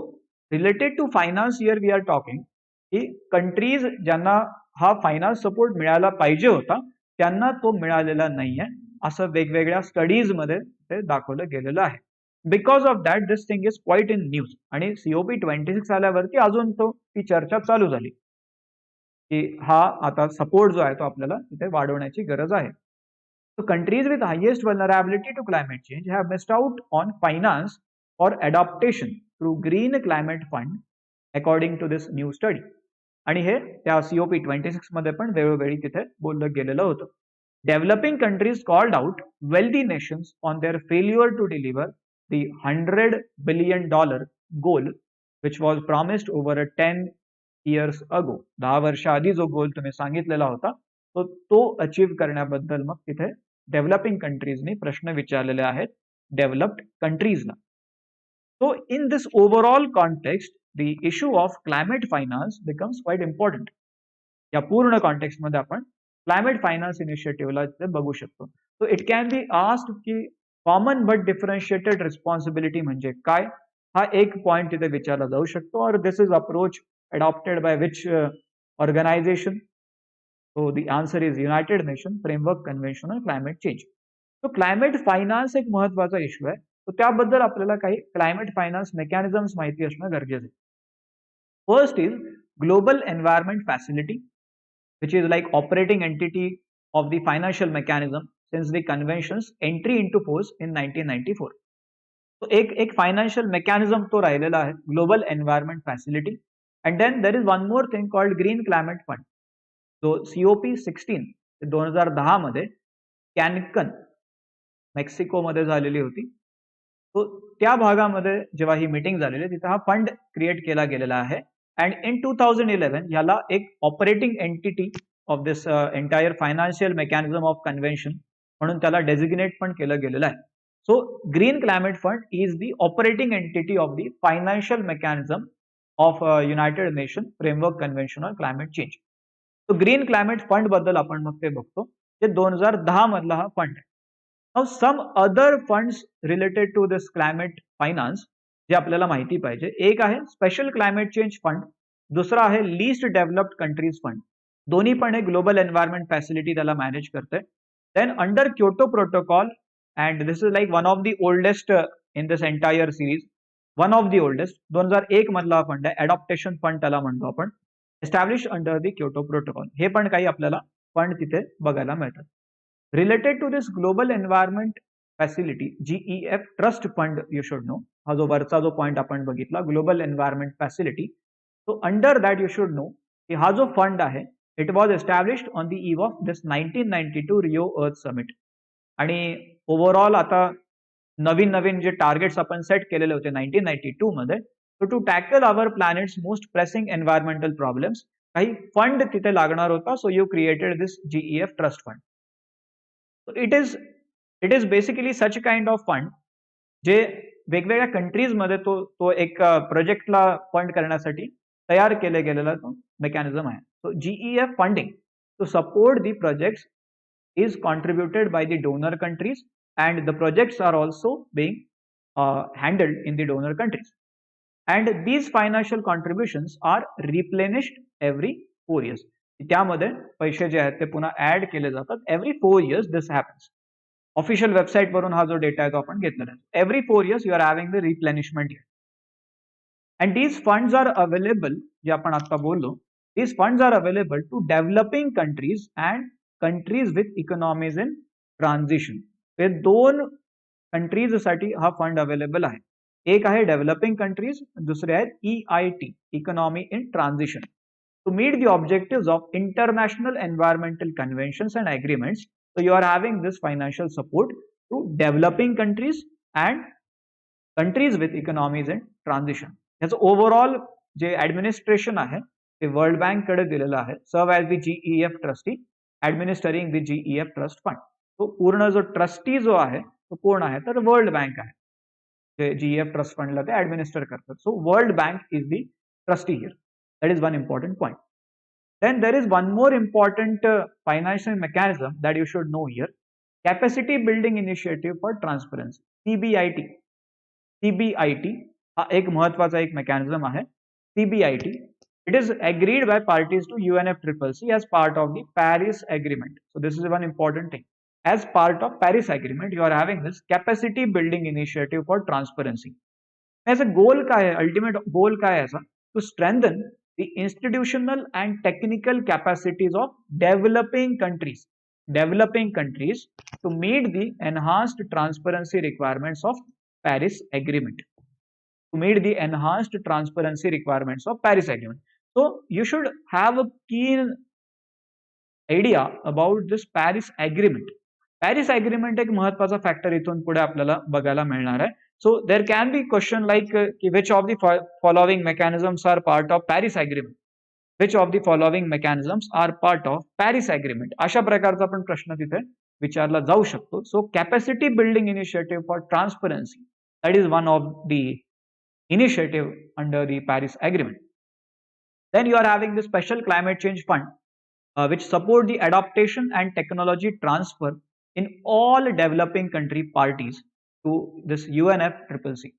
related to finance here we are talking की कंट्रीज ज्यांना हा फायनान्स सपोर्ट मिळायला पाहिजे होता त्यांना तो मिळालेला नाहीये असं वेगवेगळ्या स्टडीज मध्ये ते दाखवलं गेलेलं आहे. Because of that this thing is quite in news. आणि COP 26 आल्यावरती अजून ती चर्चा चालू झाली की हा आता सपोर्ट जो आहे तो आपल्याला तिथे वाढवण्याची गरज आहे. So countries with highest vulnerability to climate change have missed out on finance for adaptation through Green Climate Fund according to this new study. आणि हे त्या COP 26 मध्ये पण वेळोवेळी तिथे बोललं गेलेलं होतं. Developing countries called out wealthy nations on their failure to deliver the $100 billion goal which was promised over a 10 years ago. 10 वर्ष आधी जो गोल तुम्ही सांगितलेला होता तो अचीव्ह करण्याबद्दल मग तिथे डेव्हलपिंग कंट्रीजनी प्रश्न विचारलेले आहेत developed कंट्रीजला. So in this overall context, the issue of climate finance becomes quite important. या पूर्ण कॉन्टेक्स्ट मध्ये आपण क्लायमेट फायनान्स इनिशिएटिव्हला ते बघू शकतो. So it can be asked की कॉमन बट डिफरन्शिएटेड रिस्पॉन्सिबिलिटी म्हणजे काय, हा एक पॉइंट तिथे विचारला जाऊ शकतो. और this is approach adopted by which organization? So the answer is United Nations Framework Convention on Climate Change. तो क्लायमेट फायनान्स एक महत्वाचा इश्यू आहे. तो त्याबद्दल आपल्याला काही क्लायमेट फायनान्स मेकॅनिझम्स माहिती असणं गरजेचं आहे. First is global environment facility, which is like operating entity of the financial mechanism since the convention's entry into force in 1994. So एक financial mechanism तो राहिलेला आहे, global environment facility. And then there is one more thing called green climate fund. So COP16 2010 मध्ये कॅनकन Mexico मध्ये झालेली होती. तो त्या भागामध्ये जेव्हा ही मीटिंग झालेली तिथे हा फंड क्रिएट केला गेलेला आहे. And in 2011 याला एक operating entity of this entire financial mechanism of convention म्हणून त्याला डेझिग्नेट पण केलं गेलेलं आहे. So green climate fund is the operating entity of the financial mechanism of United nation framework convention on climate change. तो green climate fund बद्दल आपण मग ते बघतो, जे 2010 मधला हा फंड आहे. Now some other funds related to this climate finance जे आपल्याला माहिती पाहिजे. एक आहे स्पेशल क्लायमेट चेंज फंड, दुसरा आहे लीस्ट डेव्हलप्ड कंट्रीज फंड. दोन्ही पण हे ग्लोबल एन्व्हायरमेंट फॅसिलिटी त्याला मॅनेज करते. Then under Kyoto protocol, and this is like one of the oldest in this entire series, one of the oldest 2001 मधला fund आहे. Adaptation fund त्याला म्हणतो आपण, establish under the Kyoto protocol. हे पण काही आपल्याला फंड तिथे बघायला मिळतात. Related to this global environment facility GEF trust fund you should know. हा जो वरचा जो पॉइंट आपण बघितला global environment facility, so under that you should no की हा जो फंड आहे it was established on the eve of this 1992 Rio earth summit. आणि ओव्हरऑल आता नवीन नवीन जे टार्गेट्स आपण सेट केलेले होते 1992 मध्ये, so to tackle our planet's most pressing environmental problems, काही फंड तिथे लागणार होता. So you created this GEF trust fund. It is basically such kind of fund जे वेगवेगळ्या कंट्रीज मध्ये तो एक प्रोजेक्टला फंड करण्यासाठी तयार केले गेलेला तो मेकॅनिझम आहे. So GEF funding to support the projects is contributed by the donor countries, and the projects are also being handled in the donor countries, and these financial contributions are replenished every 4 years. त्यामध्ये पैसे जे आहेत ते पुन्हा add केले जातात. every 4 years this happens. Official website वरून हा जो डेटा आहे तो आपण घेतलेला आहे. every 4 years you are having the replenishment here, and these funds are available, जे आपण आता बोललो, these funds are available to developing countries and countries with economies in transition. हे दोन कंट्रीज साठी हा फंड अवेलेबल आहे. एक आहे डेव्हलपिंग कंट्रीज, दुसरे आहेत EIT economy in transition. To meet the objectives of international environmental conventions and agreements, so you are having this financial support to developing countries and countries with economies in transition. याचं overall जे administration आहे ते world bank कडे दिलेलं आहे. Serve as the GEF trustee administering the GEF trust fund. तो पूर्ण जो ट्रस्टी जो आहे तो कोण आहे तर वर्ल्ड बँक आहे, जे GEF ट्रस्ट फंडला ते ऍडमिनिस्टर करतात. So World Bank is the trustee here. That is one important point. Then there is one more important financial mechanism that you should know here, capacity building initiative for transparency, CBIT. हा एक महत्वाचा एक mechanism आहे CBIT. It is agreed by parties to UNFCCC as part of the Paris Agreement. So this is one important thing. As part of Paris Agreement, you are having this capacity building initiative for transparency. As a goal काय आहे, ultimate goal काय आहे ऐसा? To strengthen the institutional and technical capacities of developing countries to meet the enhanced transparency requirements of Paris Agreement. To meet the enhanced transparency requirements of Paris Agreement. So you should have a keen idea about this Paris Agreement. Paris Agreement एक महत्वाचा factor इथून पुढे आपल्याला बघायला मिळणार आहे. So there can be question like which of the following mechanisms are part of Paris Agreement? Which of the following mechanisms are part of Paris Agreement? अशा प्रकारचा पण प्रश्न तिथे विचारला जाऊ शकतो. So capacity building initiative for transparency, that is one of the initiative under the Paris Agreement. Then you are having the Special Climate Change Fund, which support the adaptation and technology transfer in all developing country parties to this UNFCCC.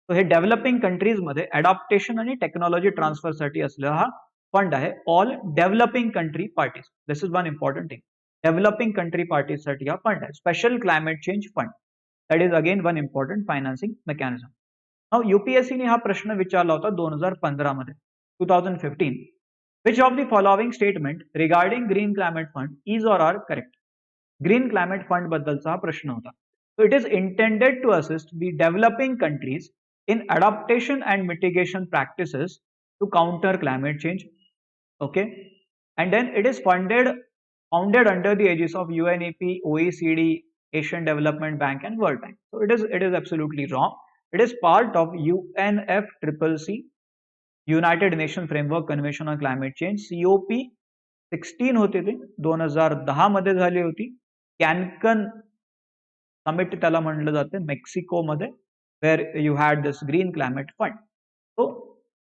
So हे developing countries मध्ये adaptation आणि technology transfer साठी असलेला हा fund आहे all developing country parties. This is one important thing. Developing country parties साठी हा fund आहे special climate change fund. That is again one important financing mechanism. Now UPSC ने हा प्रश्न विचारला होता 2015 मध्ये 2015. Which of the following statement regarding Green Climate Fund is or are correct? Green Climate Fund बद्दलचा हा प्रश्न होता. So it is intended to assist the developing countries in adaptation and mitigation practices to counter climate change. Okay, and then it is founded under the aegis of UNEP, OECD, Asian Development Bank, and World Bank. So it is absolutely wrong. It is part of UNFCCC, United nation framework convention on climate change. COP16 होती ती 2010 मध्ये झाली होती. कॅनकन summit त्याला म्हणलं जाते Mexico मध्ये, where you had this green climate fund. So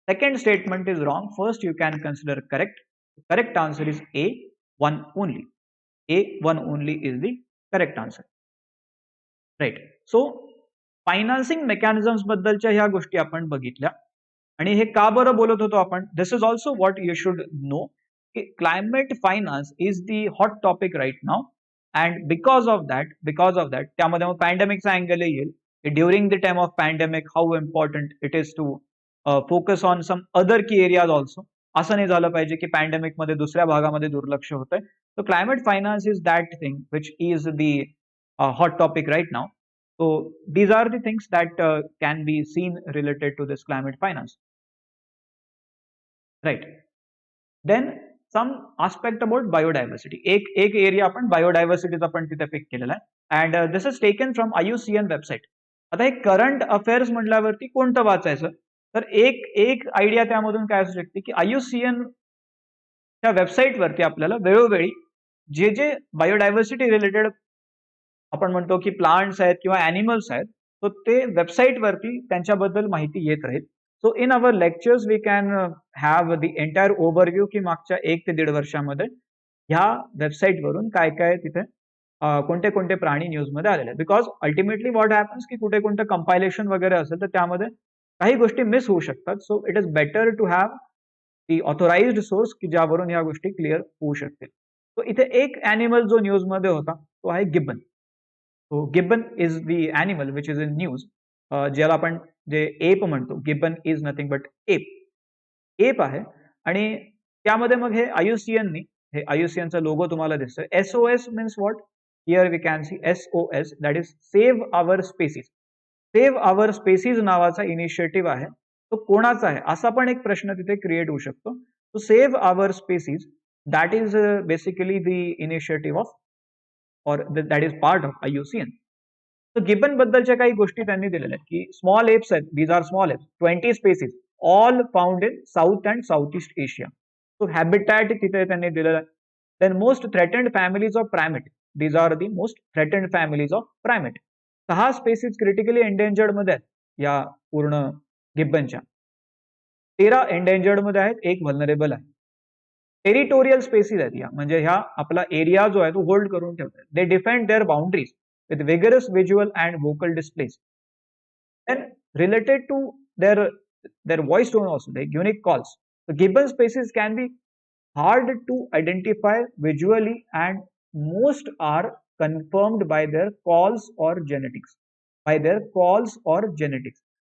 second statement is wrong. First you can consider correct. Correct answer is A1 only. A1 only is the correct answer. Right. So financing mechanisms बद्दलच्या ह्या गोष्टी आपण बघितल्या. आणि हे का बरं बोलत होतो आपण? This is also what you should know. Climate finance is the hot topic right now. And because of that त्यामध्ये मग पॅन्डेमिकचा अँगल येईल. During the time of pandemic how important it is to focus on some other key areas also. असं नाही झालं पाहिजे की pandemic मध्ये दुसऱ्या भागामध्ये दुर्लक्ष होतंय. सो climate finance is that thing which is the hot topic right now. So these are the things that can be seen related to this climate finance. Right. Then some aspect about biodiversity. एक area आपण biodiversity आपण तिथे pick केलेला आहे. And this is taken from IUCN website. आता हे current affairs म्हटल्यावरती कोणतं वाचायचं? तर एक आयडिया त्यामधून काय असू शकते की IUCN च्या वेबसाईट वरती आपल्याला वेळोवेळी जे बायोडायव्हर्सिटी रिलेटेड आपण म्हणतो की प्लांट्स आहेत किंवा ॲनिमल्स आहेत, तो ते वेबसाईट वरती त्यांच्याबद्दल माहिती येत राहील. So in our lectures we can have the entire overview की मागच्या 1 ते 1.5 वर्षामध्ये ह्या वेबसाईट वरून काय काय तिथे कोणते कोणते प्राणी न्यूज मध्ये आलेले आहेत. बिकॉज अल्टिमेटली व्हॉट हॅपन्स की कुठे कोणतं कंपायलेशन वगैरे असेल तर त्यामध्ये काही गोष्टी मिस होऊ शकतात. So it is better to have the authorised source की ज्यावरून ह्या गोष्टी क्लिअर होऊ शकतील. सो इथे एक ॲनिमल जो न्यूज मध्ये होता तो आहे gibbon. So Gibbon is the animal which is in news. ज्याला आपण जे एप म्हणतो, gibbon is nothing but app आहे. आणि त्यामध्ये मग हे IUCN हे IUCNचा लोगो तुम्हाला दिसतोय. SOS means what? Here we can see SOS, that is save our species. Save our species नावाचा initiative आहे. तो कोणाचा आहे असा पण एक प्रश्न तिथे क्रिएट होऊ शकतो. So save our species that is basically the initiative of or that is part of IUCN. So gibbon बद्दलच्या काही गोष्टी त्यांनी दिलेल्या आहेत की स्मॉल एप्स आहेत. These are small apes, 20 species all found in south and south east Asia. So habitat तिथे त्यांनी दिलेलं आहे. Then most threatened families of primate. These are the most threatened families of primate. 6 species critically endangered मध्ये आहेत या पूर्ण गिबनच्या. 13 endangered मध्ये आहेत, एक व्हलनरेबल आहे. टेरिटोरियल स्पेसीज आहेत या, म्हणजे ह्या आपला एरिया जो आहे तो होल्ड करून ठेवतात. They defend their boundaries with vigorous visual and vocal displays. Then related to their voice tone also, they unique calls. Gibbon species can be hard to identify visually and most are confirmed by their calls or genetics.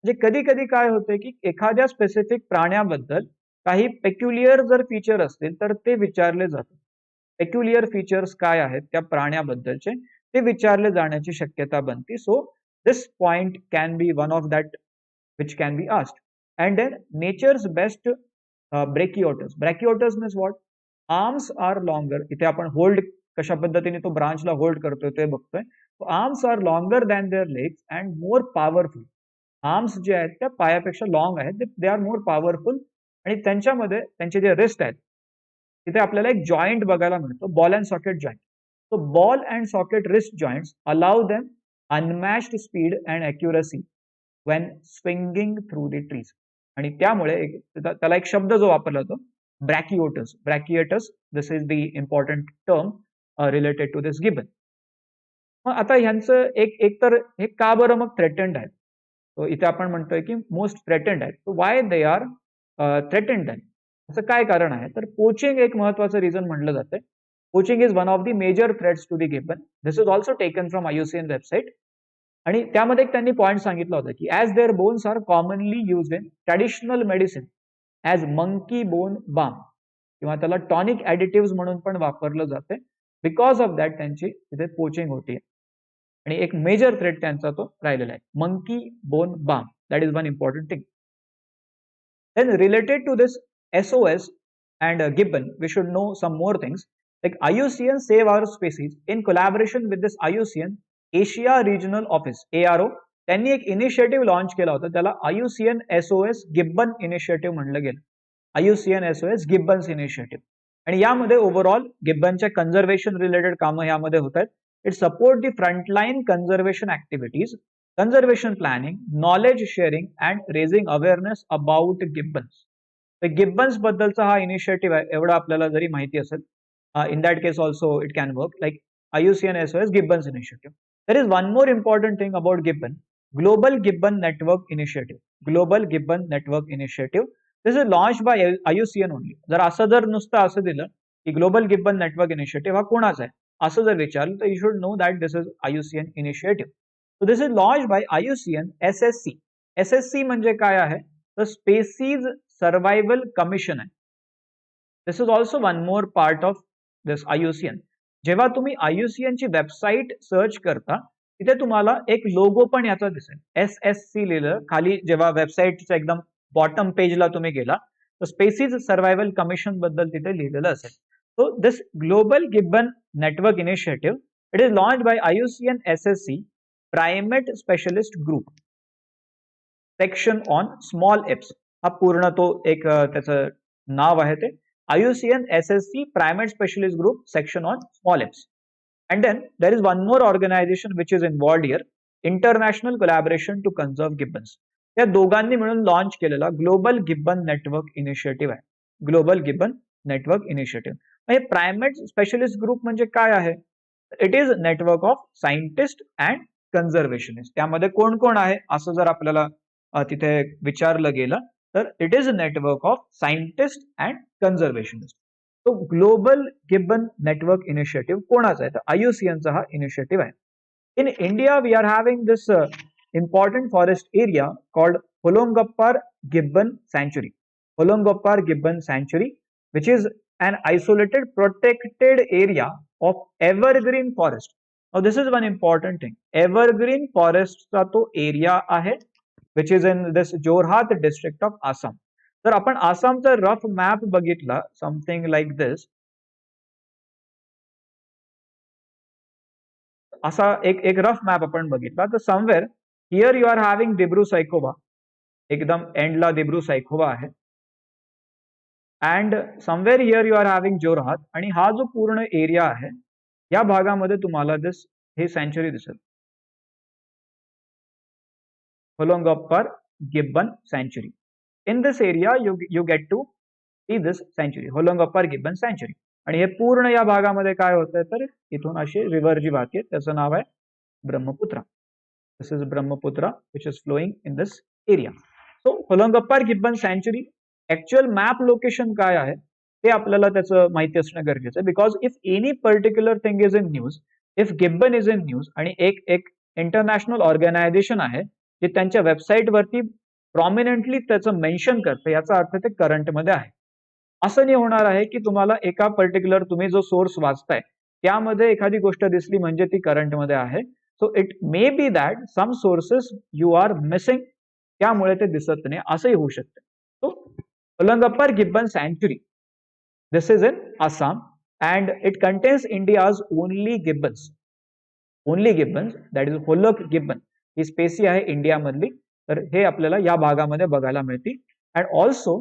म्हणजे कधी कधी काय होते की एखाद्या specific प्राण्याबद्दल काही peculiar जर feature असतील तर ते विचारले जातात. पेक्युलियर फीचर्स काय आहेत त्या प्राण्याबद्दलचे ते विचारले जाण्याची शक्यता बनते. So this point can be one of that which can be asked. And then nature's best brachiators. Brachiators means what? Arms are longer. इथे आपण होल्ड कशा पद्धतीने तो ब्रांचला होल्ड करतोय ते बघतोय. Arms are longer than their legs and more powerful. Arms जे आहेत त्या पायापेक्षा लॉंग आहेत, दे आर मोर पॉवरफुल. आणि त्यांच्यामध्ये त्यांचे जे रिस्ट आहेत तिथे आपल्याला एक जॉईंट बघायला मिळतो, ball and socket joint. So ball and socket wrist joints allow them unmatched speed and accuracy when swinging through the trees. आणि त्यामुळे त्याला एक शब्द जो वापरला जातो brachiators. Brachiators, this is the important term related to this gibbon. मग आता ह्यांचं एक तर हे का बरं मग थ्रेटन्ड आहेत? तो इथे आपण म्हणतोय की मोस्ट थ्रेटन्ड आहेत. सो वाय दे आर थ्रेटन्ड आहेत? असं काय कारण आहे? तर पोचिंग एक महत्वाचं रिझन म्हटलं जातं. Poaching is one of the major threats to the gibbon. This is also taken from IUCN website. आणि त्यामध्ये त्यांनी पॉईंट सांगितला होता की as their bones are commonly used in traditional medicine as monkey bone balm, किंवा त्याला tonic additive म्हणून पण वापरलं जाते. बिकॉज ऑफ दॅट त्यांची तिथे पोचिंग होती आणि एक मेजर थ्रेट त्यांचा तो राहिलेला आहे. Monkey bone balm, that is one important thing. Then related to this SOS and Gibbon, we should know some more things. Like IUCN Save Our Species, in collaboration with this IUCN Asia Regional Office, ARO, त्यांनी एक initiative launch केला होता. त्याला IUCN SOS Gibbon initiative म्हणलं गेलं. IUCN SOS Gibbons initiative. आणि यामध्ये overall गिब्बनच्या conservation related कामं यामध्ये होत आहेत. It support the frontline conservation activities, conservation planning, knowledge sharing and raising awareness about gibbons. तर गिब्बन्स बद्दलचा हा इनिशिएटिव्ह आहे, एवढं आपल्याला जरी माहिती असेल. In that case also it can work like IUCN SOS Gibbons initiative. There is one more important thing about gibbon, global gibbon network initiative. Global gibbon network initiative, this is launch by IUCN only. जर नुसतं असं दिलं की global gibbon network initiative हा कोणाचा आहे असं जर विचारलं तर you should know that this is IUCN initiative. So this is launch by IUCN SSC. SSC म्हणजे काय आहे तर स्पेसीज सर्वायवल कमिशन आहे. This is also one more part of this IUCN. जेव्हा तुम्ही IUCN ची वेबसाईट सर्च करता तिथे तुम्हाला एक लोगो पण याचा दिसेल, SSC लिहिलं खाली. जेव्हा वेबसाईटच्या एकदम बॉटम पेजला तुम्ही गेला तर स्पेसीज सर्वायवल कमिशन बद्दल तिथे लिहिलेलं असेल. So this global gibbon network initiative, it is launch by IUCN SSC primate specialist group, section on small apes. हा पूर्ण तो एक त्याचं नाव आहे ते IUCN SSC primate specialist group, section on small apes. And then there is one more organisation which is involved here, international collaboration to conserve gibbons. या दोघांनी मिळून लॉन्च केलेला ग्लोबल गिब्बन नेटवर्क इनिशिएटिव्ह आहे. Global gibbon network initiative. हे primate specialist group म्हणजे काय आहे? It is network of scientist and conservationist. त्यामध्ये कोण कोण आहे असं जर आपल्याला तिथे विचारलं गेलं तर it is network of scientist and conservationist. तो ग्लोबल गिब्बन नेटवर्क इनिशिएटिव्ह कोणाचा आहे तर IUCNचा हा इनिशिएटिव्ह आहे. In India we are having this important forest area called Holongappar Gibbon Sanctuary. Holongappar Gibbon Sanctuary, which is an isolated protected area of evergreen forest. Now this is one important thing. Evergreen forest चा तो area आहे which is in this Jorhat district of Assam. तर आपण आसामचा rough map बघितला, something like this, असा एक rough map आपण बघितला तर somewhere here you are having Dibru Saikhowa, एकदम एंडला दिब्रू सैखोवा आहे. And somewhere here you are having Jorhat. आणि हा जो पूर्ण एरिया आहे या भागामध्ये तुम्हाला हे सँच्युरी दिसेल, होलोंगप्पर Gibbon सँच्युरी. In this area you get to see this सँच्युरी, होलोंगप्पर Gibbon सँच्युरी. आणि हे पूर्ण या भागामध्ये काय होतंय तर इथून अशी रिव्हर जी वाहते त्याचं नाव आहे Brahmaputra. This is Brahmaputra which is flowing in this area. So Holongappar Gibbon Sanctuary actual map location काय आहे ते आपल्याला त्याचं माहिती असणं गरजेचं आहे. Because if any particular thing is in news, if Gibbon is in news आणि एक इंटरनॅशनल ऑर्गनायझेशन आहे जे त्यांच्या वेबसाईटवरती प्रॉमिनंटली त्याचं मेन्शन करतं, याचा अर्थ ते करंटमध्ये आहे. असं नाही होणार आहे की तुम्हाला एका पर्टिक्युलर तुम्ही जो सोर्स वाचताय त्यामध्ये एखादी गोष्ट दिसली म्हणजे ती करंटमध्ये आहे. So it may be that some sources you are missing, त्यामुळे ते दिसत नाही असंही होऊ शकतं. So Holongappar Gibbon Sanctuary, this is in Assam and it contains India's only gibbons. Only gibbons, that is Holok gibbon. ही स्पेसी आहे India मधली, तर हे आपल्याला या भागामध्ये बघायला मिळते. And also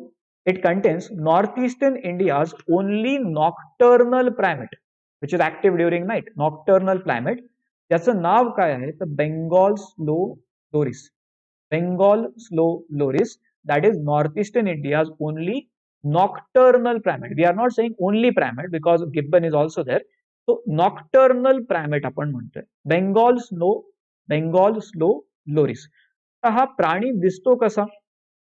it contains northeastern India's only nocturnal primate which is active during night. Nocturnal primate, त्याचं नाव काय आहे तर Bengal slow Doris. Bengal slow loris, that is northeastern India's only nocturnal primate. We are not saying only primate because Gibbon is also there. So nocturnal primate आपण म्हणतोय. Bengal slow loris. हा प्राणी दिसतो कसा?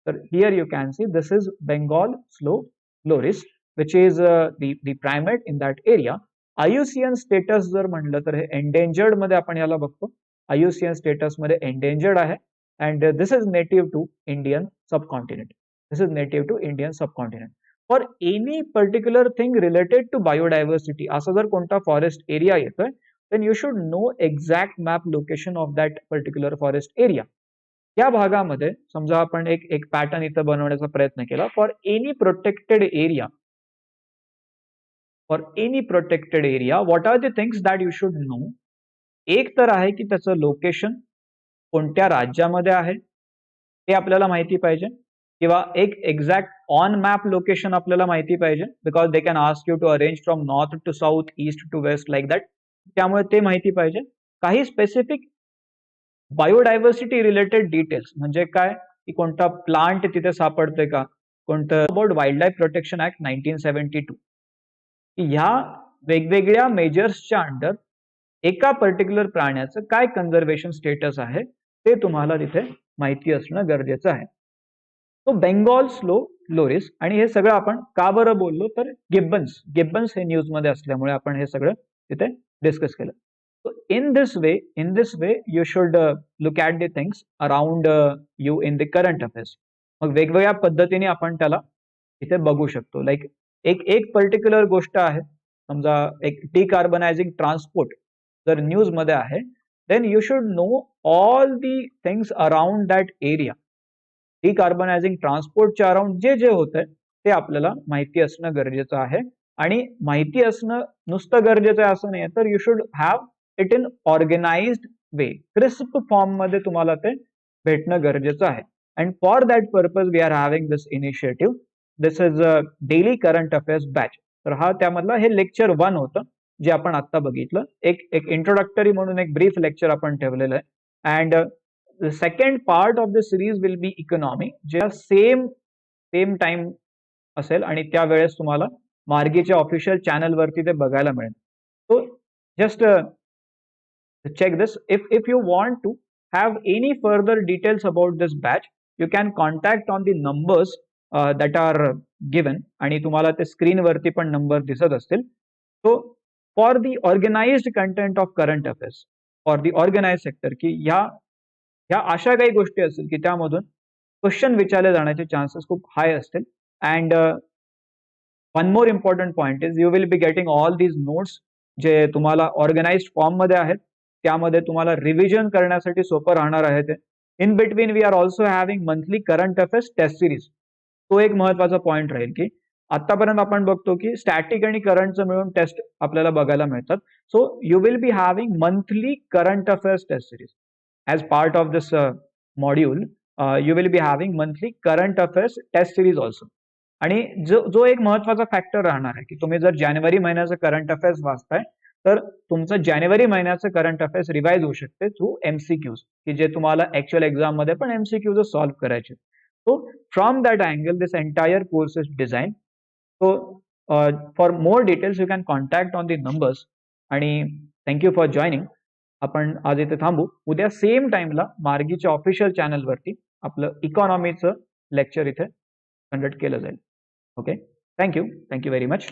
तर here you can see this is Bengal slow loris, which is the primate in that area. IUCN status जर म्हणलं तर हे एंडेंजर्ड मध्ये आपण याला बघतो. IUCN स्टेटस मध्ये एंडेंजर्ड आहे. And this is native to Indian subcontinent. This is native to Indian subcontinent. For any particular thing related to biodiversity, असा जर कोणता फॉरेस्ट एरिया येतोय, then you should know exact map location of that particular forest area. या भागामध्ये समजा आपण एक pattern इथं बनवण्याचा प्रयत्न केला. For any protected area, what are the things that you should know? एक तर आहे की त्याचं लोकेशन कोणत्या राज्यामध्ये आहे ते आपल्याला माहिती पाहिजे, किंवा एक एक्झॅक्ट ऑन मॅप लोकेशन आपल्याला माहिती पाहिजे, because they can ask you to arrange from north to south, east to west, like that. त्यामुळे ते माहिती पाहिजे. काही स्पेसिफिक बायोडायव्हर्सिटी रिलेटेड डिटेल्स म्हणजे काय, की कोणता प्लांट तिथे सापडतोय का, कोणतं about wild life protection act 1972. ह्या वेगवेगळ्या मेजर्सच्या अंडर एका पर्टिक्युलर प्राण्याचं काय कन्झर्वेशन स्टेटस आहे ते तुम्हाला तिथे माहिती असणं गरजेचं आहे. तो बेंगॉल स्लो लोरिस. आणि हे सगळं आपण का बरं बोललो तर गिब्बन्स हे न्यूज मध्ये असल्यामुळे आपण हे सगळं तिथे डिस्कस केलं. So in this way you should look at the things around you in the current affairs. मग वेगवेगळ्या पद्धतीने आपण त्याला इथे बघू शकतो. लाईक एक पर्टिक्युलर गोष्ट आहे, समजा एक डिकार्बनायझिंग ट्रान्सपोर्ट जर न्यूज मध्ये आहे, then you should know all the things around that area. Decarbonising ट्रान्सपोर्टच्या अराउंड जे होतंय ते आपल्याला माहिती असणं गरजेचं आहे. आणि माहिती असणं नुसतं गरजेचं आहे असं नाही, तर you should have it in organised way, crisp form मध्ये तुम्हाला ते भेटणं गरजेचं आहे. And for that purpose we are having this initiative. This is a daily current affairs batch. तर हा त्यामधला हे लेक्चर 1 होतं जे आपण आता बघितलं. एक इंट्रोडक्टरी म्हणून एक ब्रीफ लेक्चर आपण ठेवलेलं आहे. And the second part of the series will be economy, J same time असेल आणि त्यावेळेस तुम्हाला मार्गीच्या ऑफिशियल चॅनलवरती ते बघायला मिळेल. So just check this. If you want to have any further details about this batch, you can contact on the numbers that are given. आणि तुम्हाला ते स्क्रीन वरती पण नंबर दिसत असतील. So for the organized content of current affairs, for the organized sector, की ह्या अशा काही गोष्टी असतील की त्यामधून क्वेश्चन विचारले जाण्याचे चान्सेस खूप हाय असतील. And one more important point is you will be getting all these notes जे तुम्हाला ऑर्गनाइज्ड फॉर्म मध्ये आहेत. त्यामध्ये तुम्हाला रिव्हिजन करण्यासाठी सोपं राहणार आहे ते. In between we are also having monthly current affairs test series. तो एक महत्वाचा पॉइंट राहील की आतापर्यंत आपण बघतो की स्टॅटिक आणि करंटचं मिळून टेस्ट आपल्याला बघायला मिळतात. So you will be having monthly current affairs test series as part of this module. You will be having monthly current affairs test series also. आणि जो एक महत्वाचा फॅक्टर राहणार आहे की तुम्ही जर जानेवारी महिन्याचं करंट अफेअर्स वाचताय तर तुमचं जानेवारी महिन्याचं करंट अफेअर्स रिवाइज होऊ शकते थ्रू एमसीक्यूज, की जे तुम्हाला ऍक्च्युअल एक्झाम मध्ये पण एमसीक्यूज सॉल्व्ह करायचे. So from that angle this entire course is design. So for more details you can contact on the numbers. आणि थँक्यू फॉर जॉईनिंग. आपण आज इथे थांबू. उद्या सेम टाइमला मार्गीच्या ऑफिशियल चॅनलवरती आपलं इकॉनॉमीचं लेक्चर इथे कंडक्ट केलं जाईल. Okay, thank you very much.